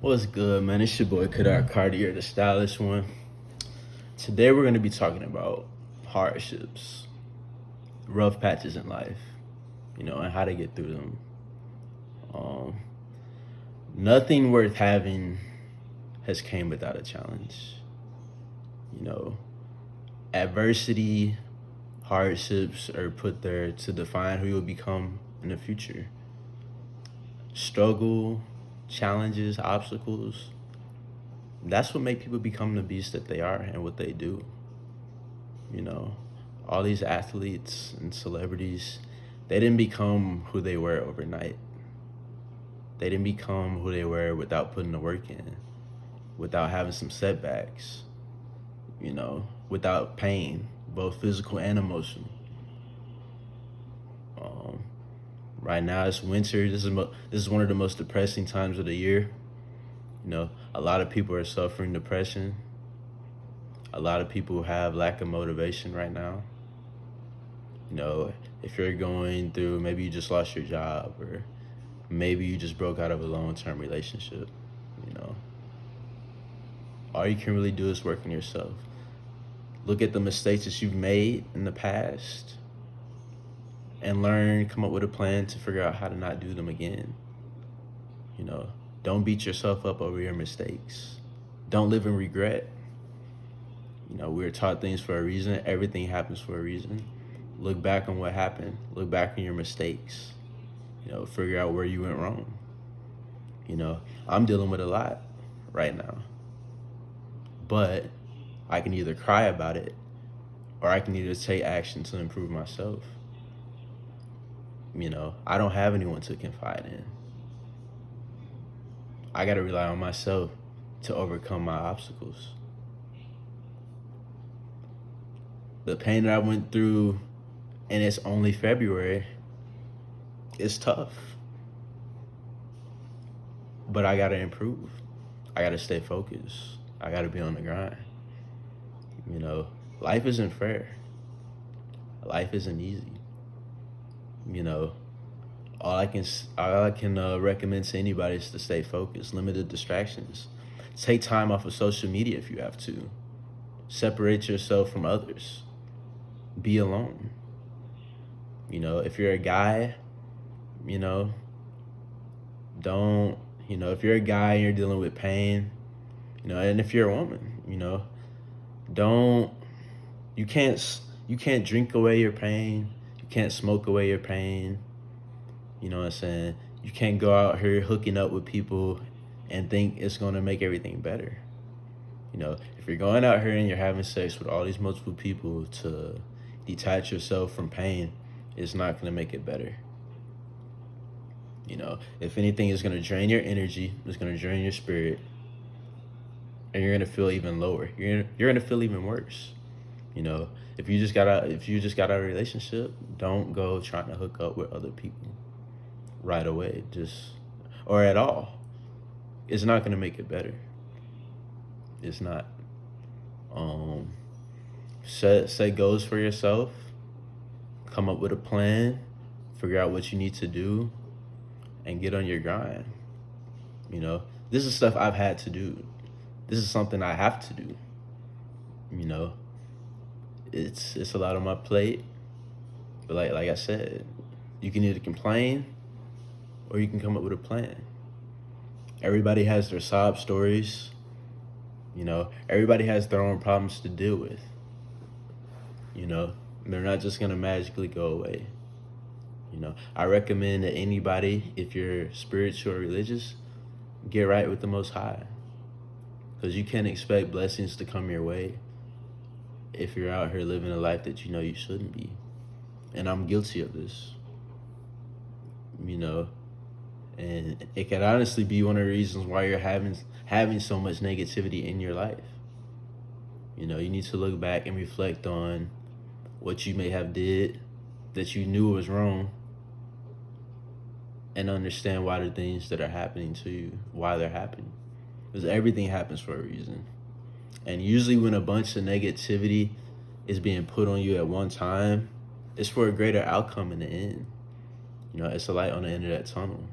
What's good, man? It's your boy Kadar Cartier, the stylish one. Today we're going to be talking about hardships, rough patches in life, and how to get through them. Um, Nothing worth having has came without a challenge. You know, Adversity, hardships are put there to define who you'll become in the future. Struggle, challenges, obstacles, that's what make people become the beast that they are and what they do. You know, all these athletes and celebrities, they didn't become who they were overnight. They didn't become who they were without putting the work in, without having some setbacks, without pain, both physical and emotional. Um, right now it's winter. This is one of the most depressing times of the year. A lot of people are suffering depression. A lot of people have lack of motivation right now. If you're going through, maybe you just lost your job, or maybe you just broke out of a long-term relationship, you know, all you can really do is work on yourself. Look at the mistakes that you've made in the past and learn, come up with a plan to figure out how to not do them again. Don't beat yourself up over your mistakes. Don't live in regret. We're taught things for a reason. Everything happens for a reason. Look back on what happened. Look back on your mistakes. Figure out where you went wrong. I'm dealing with a lot right now. But I can either cry about it or I can either take action to improve myself. I don't have anyone to confide in. I got to rely on myself to overcome my obstacles. The pain that I went through, and it's only February, it's tough. But I got to improve. I got to stay focused. I got to be on the grind. Life isn't fair. Life isn't easy. All I can recommend to anybody is to stay focused, limit the distractions. Take time off of social media if you have to. Separate yourself from others. Be alone. If you're a guy, don't, if you're a guy and you're dealing with pain, and if you're a woman, don't, you can't drink away your pain. You can't smoke away your pain. You know what I'm saying? You can't go out here hooking up with people and think it's going to make everything better. If you're going out here and you're having sex with all these multiple people to detach yourself from pain, it's not going to make it better. If anything, it's going to drain your energy, it's going to drain your spirit, and you're going to feel even lower. You're going to feel even worse. If you just got out of a relationship, don't go trying to hook up with other people right away, or at all. It's not going to make it better. It's not. Set goals for yourself. Come up with a plan. Figure out what you need to do, and get on your grind. This is stuff I've had to do. This is something I have to do. It's a lot on my plate. But like I said, you can either complain or you can come up with a plan. Everybody has their sob stories. Everybody has their own problems to deal with. They're not just gonna magically go away. I recommend that anybody, if you're spiritual or religious, get right with the Most High. Because you can't expect blessings to come your way if you're out here living a life that you shouldn't be. And I'm guilty of this. And it could honestly be one of the reasons why you're having so much negativity in your life. You need to look back and reflect on what you may have did that you knew was wrong, and understand why the things that are happening to you, why they're happening. Because everything happens for a reason. And usually when a bunch of negativity is being put on you at one time, it's for a greater outcome in the end. It's a light on the end of that tunnel.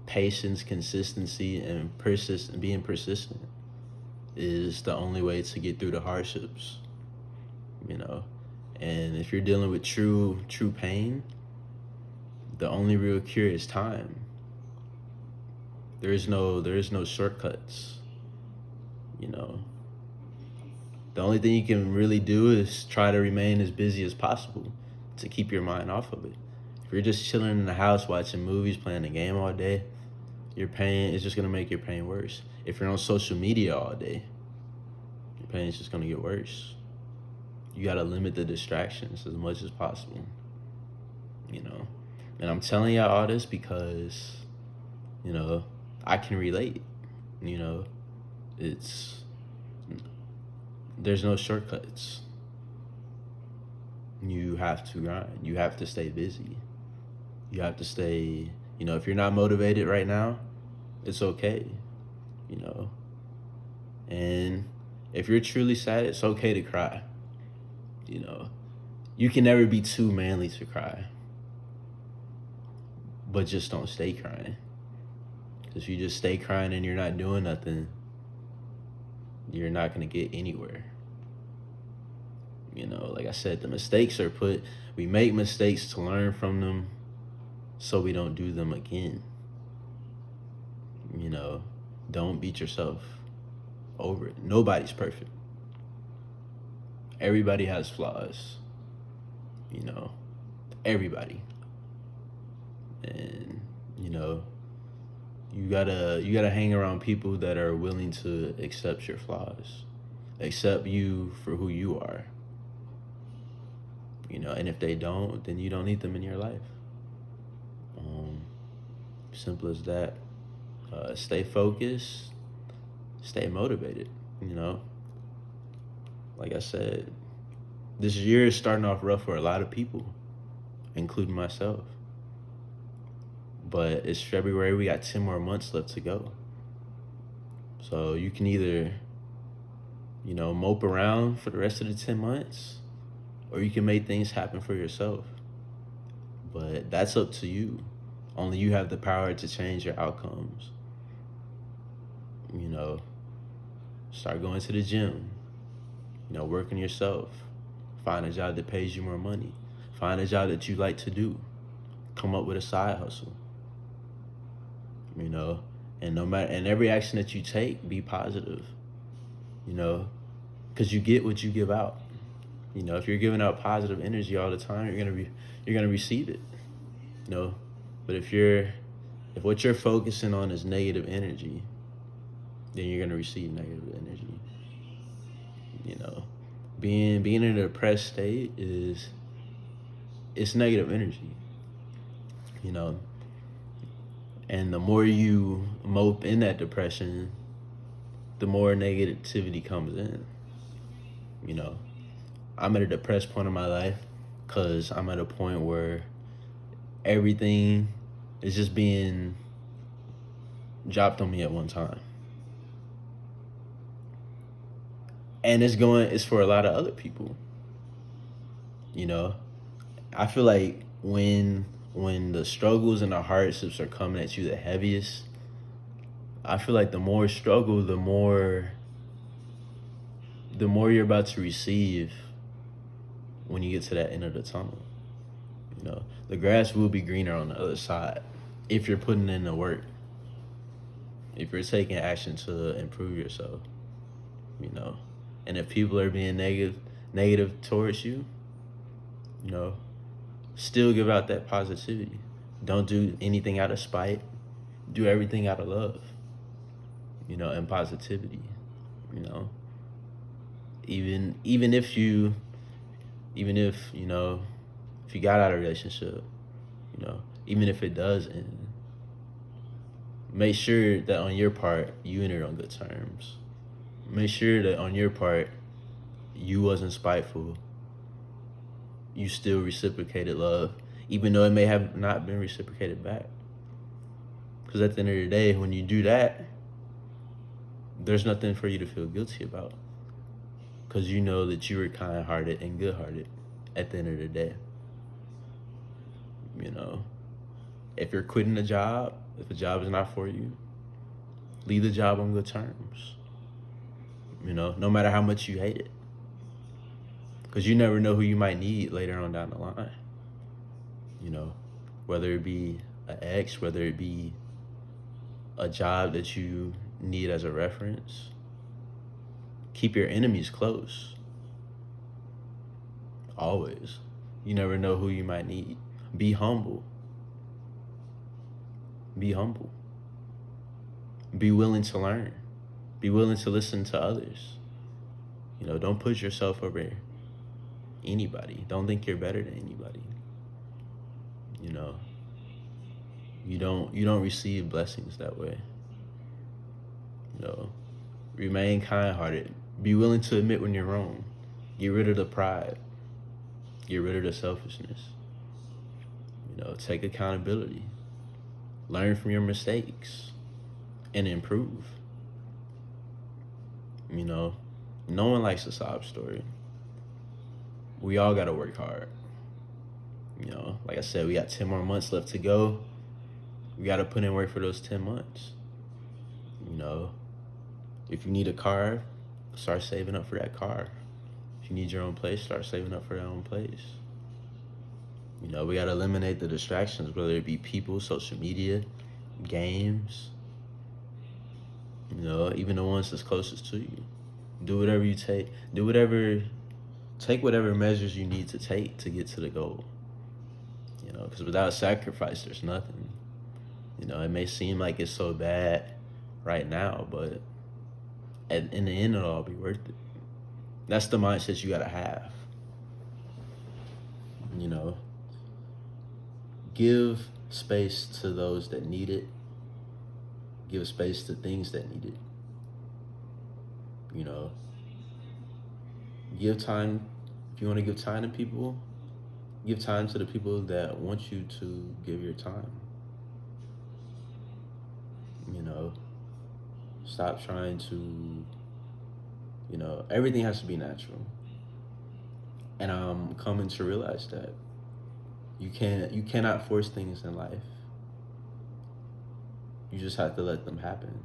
patience, consistency, and being persistent is the only way to get through the hardships, you know. And if you're dealing with true pain, the only real cure is time. There is no shortcuts, you know. The only thing you can really do is try to remain as busy as possible to keep your mind off of it. If you're just chilling in the house watching movies, playing a game all day, your pain is just gonna make your pain worse. If you're on social media all day, your pain is just gonna get worse. You gotta limit the distractions as much as possible, you know. And I'm telling y'all all this because, you know, I can relate. You know, there's no shortcuts. You have to grind. You have to stay busy. You have to stay, you know, if you're not motivated right now, it's okay, you know. And if you're truly sad, it's okay to cry. You know, you can never be too manly to cry, but just don't stay crying. Because if you just stay crying and you're not doing nothing, you're not going to get anywhere. You know, like I said, we make mistakes to learn from them so we don't do them again. You know, don't beat yourself over it. Nobody's perfect. Everybody has flaws, you know, everybody. And, you know, you gotta hang around people that are willing to accept your flaws, accept you for who you are. You know, and if they don't, then you don't need them in your life. Simple as that. Stay focused, stay motivated, you know. Like I said, this year is starting off rough for a lot of people, including myself. But it's February, we got 10 more months left to go. So you can either, you know, mope around for the rest of the 10 months, or you can make things happen for yourself. But that's up to you. Only you have the power to change your outcomes. You know, start going to the gym, you know, work on yourself, find a job that pays you more money, find a job that you like to do, come up with a side hustle, you know, and every action that you take, be positive, you know, because you get what you give out. You know, if you're giving out positive energy all the time, you're gonna receive it, you know. But if what you're focusing on is negative energy, then you're gonna receive negative energy. You know, being in a depressed state it's negative energy. You know, and the more you mope in that depression, the more negativity comes in. You know, I'm at a depressed point in my life because I'm at a point where everything is just being dropped on me at one time. And it's for a lot of other people. You know, I feel like when the struggles and the hardships are coming at you the heaviest, I feel like the more struggle, the more you're about to receive when you get to that end of the tunnel. You know, the grass will be greener on the other side if you're putting in the work, if you're taking action to improve yourself, you know. And if people are being negative towards you, you know, still give out that positivity. Don't do anything out of spite. Do everything out of love, you know, and positivity, you know. Even if you know, if you got out of a relationship, you know, even if it does end, make sure that on your part, you ended on good terms. Make sure that on your part, you wasn't spiteful. You still reciprocated love, even though it may have not been reciprocated back. Because at the end of the day, when you do that, there's nothing for you to feel guilty about. Because you know that you were kind-hearted and good-hearted at the end of the day. You know, If you're quitting a job, if a job is not for you, leave the job on good terms. No matter how much you hate it. Because you never know who you might need later on down the line. Whether it be an ex, whether it be a job that you need as a reference. Keep your enemies close. Always. You never know who you might need. Be humble. Be humble. Be willing to learn. Be willing to listen to others. Don't put yourself over anybody. Don't think you're better than anybody. You don't receive blessings that way. Remain kind-hearted. Be willing to admit when you're wrong. Get rid of the pride. Get rid of the selfishness. Take accountability. Learn from your mistakes and improve. No one likes a sob story. We all gotta work hard. Like I said, we got 10 more months left to go. We gotta put in work for those 10 months. If you need a car, start saving up for that car. If you need your own place, start saving up for your own place. We gotta eliminate the distractions, whether it be people, social media, games, even the ones that's closest to you. Do whatever you take. Take whatever measures you need to take to get to the goal. Because without sacrifice, there's nothing. It may seem like it's so bad right now, but in the end, it'll all be worth it. That's the mindset you gotta have. Give space to those that need it. Give space to things that need it. Give time. If you want to give time to people, give time to the people that want you to give your time. Stop trying to, everything has to be natural. And I'm coming to realize that you cannot force things in life. You just have to let them happen.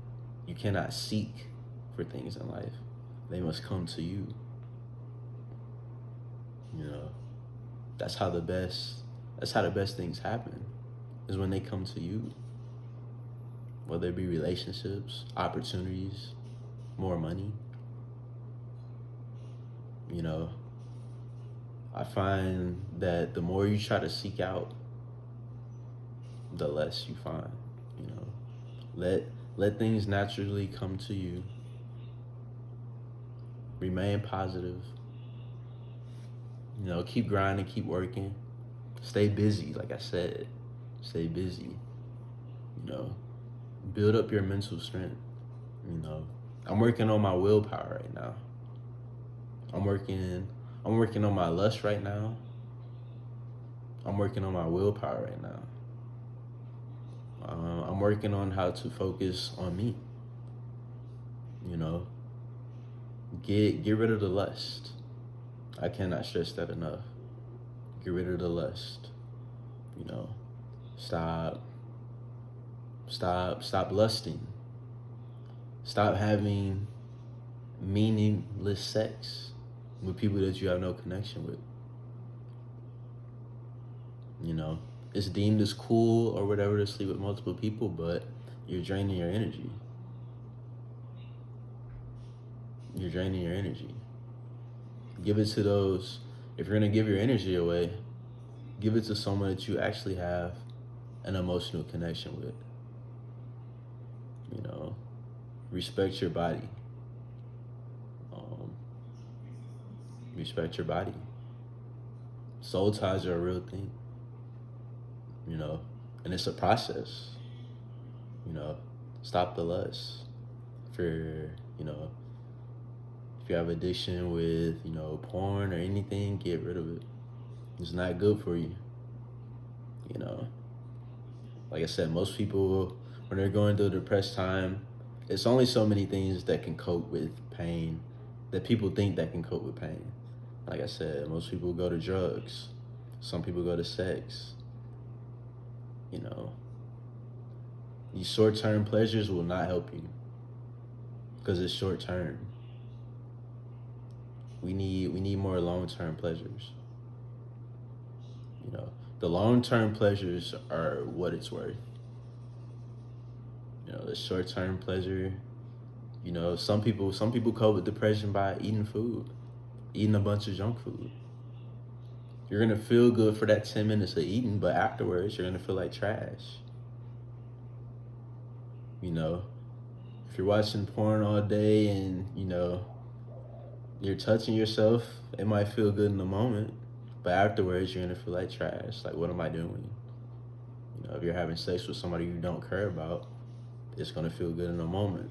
You cannot seek for things in life. They must come to you. That's how the best things happen, is when they come to you. Whether it be relationships, opportunities, more money. I find that the more you try to seek out, the less you find. Let things naturally come to you. Remain positive. Keep grinding, keep working. Stay busy, like I said. Stay busy. Build up your mental strength. I'm working on my willpower right now. I'm working on my lust right now. I'm working on my willpower right now. I'm working on how to focus on me. Get rid of the lust. I cannot stress that enough. Get rid of the lust. Stop lusting. Stop having meaningless sex with people that you have no connection with. It's deemed as cool or whatever to sleep with multiple people, but you're draining your energy. You're draining your energy. Give it to those, if you're gonna give your energy away, give it to someone that you actually have an emotional connection with. Respect your body. Respect your body. Soul ties are a real thing. And it's a process. Stop the lust. If you have addiction with, porn or anything, get rid of it. It's not good for you. Like I said, most people, when they're going through a depressed time, it's only so many things that can cope with pain, that people think that can cope with pain. Like I said, most people go to drugs. Some people go to sex. You know, these short-term pleasures will not help you because it's short-term. We need more long-term pleasures. You know, the long-term pleasures are what it's worth. You know, the short-term pleasure. You know, some people cope with depression by eating food, eating a bunch of junk food. You're gonna feel good for that 10 minutes of eating, but afterwards you're gonna feel like trash. You know, if you're watching porn all day and, you know, you're touching yourself, it might feel good in the moment, but afterwards you're gonna feel like trash. Like, what am I doing? You know, if you're having sex with somebody you don't care about, it's gonna feel good in the moment.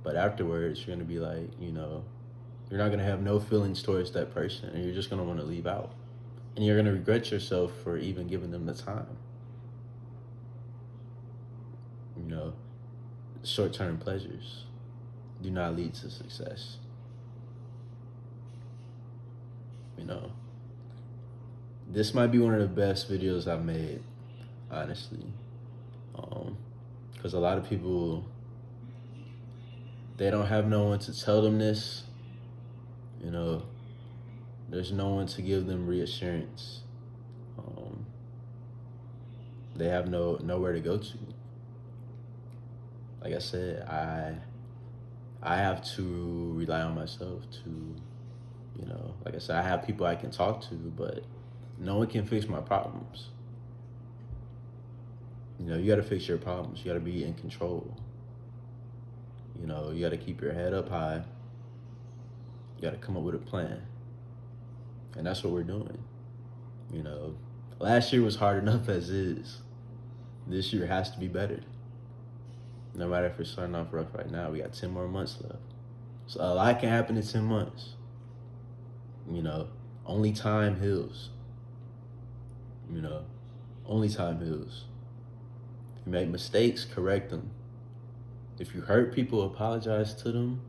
But afterwards, you're gonna be like, you know, you're not gonna have no feelings towards that person, and you're just gonna wanna leave out. And you're gonna regret yourself for even giving them the time. You know, short-term pleasures do not lead to success. You know, this might be one of the best videos I've made, honestly. Because a lot of people, they don't have no one to tell them this. You know, there's no one to give them reassurance. They have nowhere to go to. Like I said, I have to rely on myself to, you know, like I said, I have people I can talk to, but no one can fix my problems. You know, you gotta fix your problems. You gotta be in control. You know, you gotta keep your head up high. You gotta come up with a plan. And that's what we're doing. You know, last year was hard enough as is. This year has to be better. No matter if we're starting off rough right now, we got 10 more months left. So a lot can happen in 10 months. You know, only time heals. You know, only time heals. If you make mistakes, correct them. If you hurt people, apologize to them.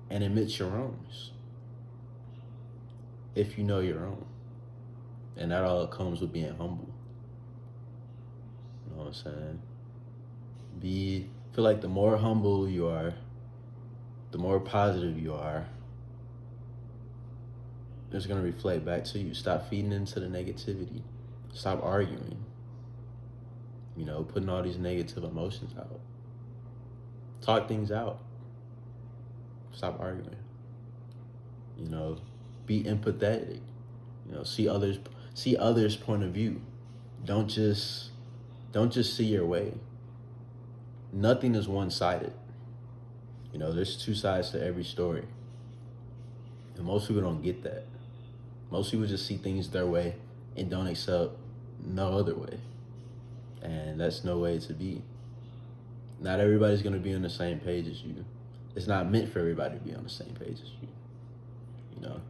And admit your wrongs. If you know your own. And that all comes with being humble. You know what I'm saying? Feel like the more humble you are, the more positive you are, it's gonna reflect back to you. Stop feeding into the negativity. Stop arguing. You know, putting all these negative emotions out. Talk things out. Stop arguing. You know, be empathetic. You know, see others' point of view. Don't just see your way. Nothing is one-sided. You know, there's two sides to every story. And most people don't get that. Most people just see things their way and don't accept no other way. And that's no way to be. Not everybody's gonna be on the same page as you. It's not meant for everybody to be on the same page as you. You know,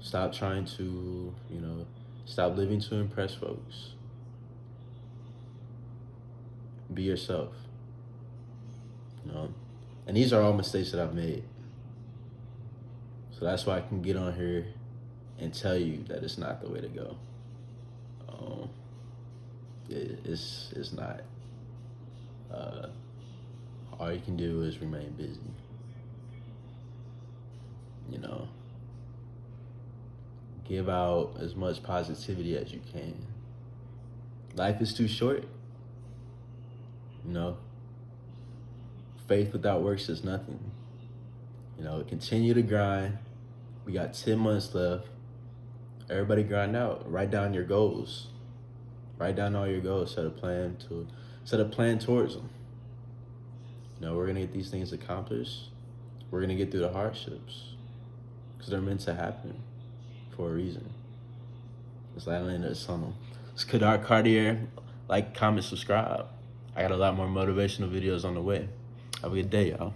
stop trying to, you know, stop living to impress folks. Be yourself. You know, and these are all mistakes that I've made. So that's why I can get on here and tell you that it's not the way to go. It's not. All you can do is remain busy. You know, give out as much positivity as you can. Life is too short. You know, faith without works is nothing. You know, continue to grind. We got 10 months left. Everybody grind out. Write down your goals. Write down all your goals. Set a plan towards them. You know, we're gonna get these things accomplished. We're gonna get through the hardships because they're meant to happen for a reason. It's like in the tunnel. It's Kadar Cartier. Like, comment, subscribe. I got a lot more motivational videos on the way. Have a good day, y'all.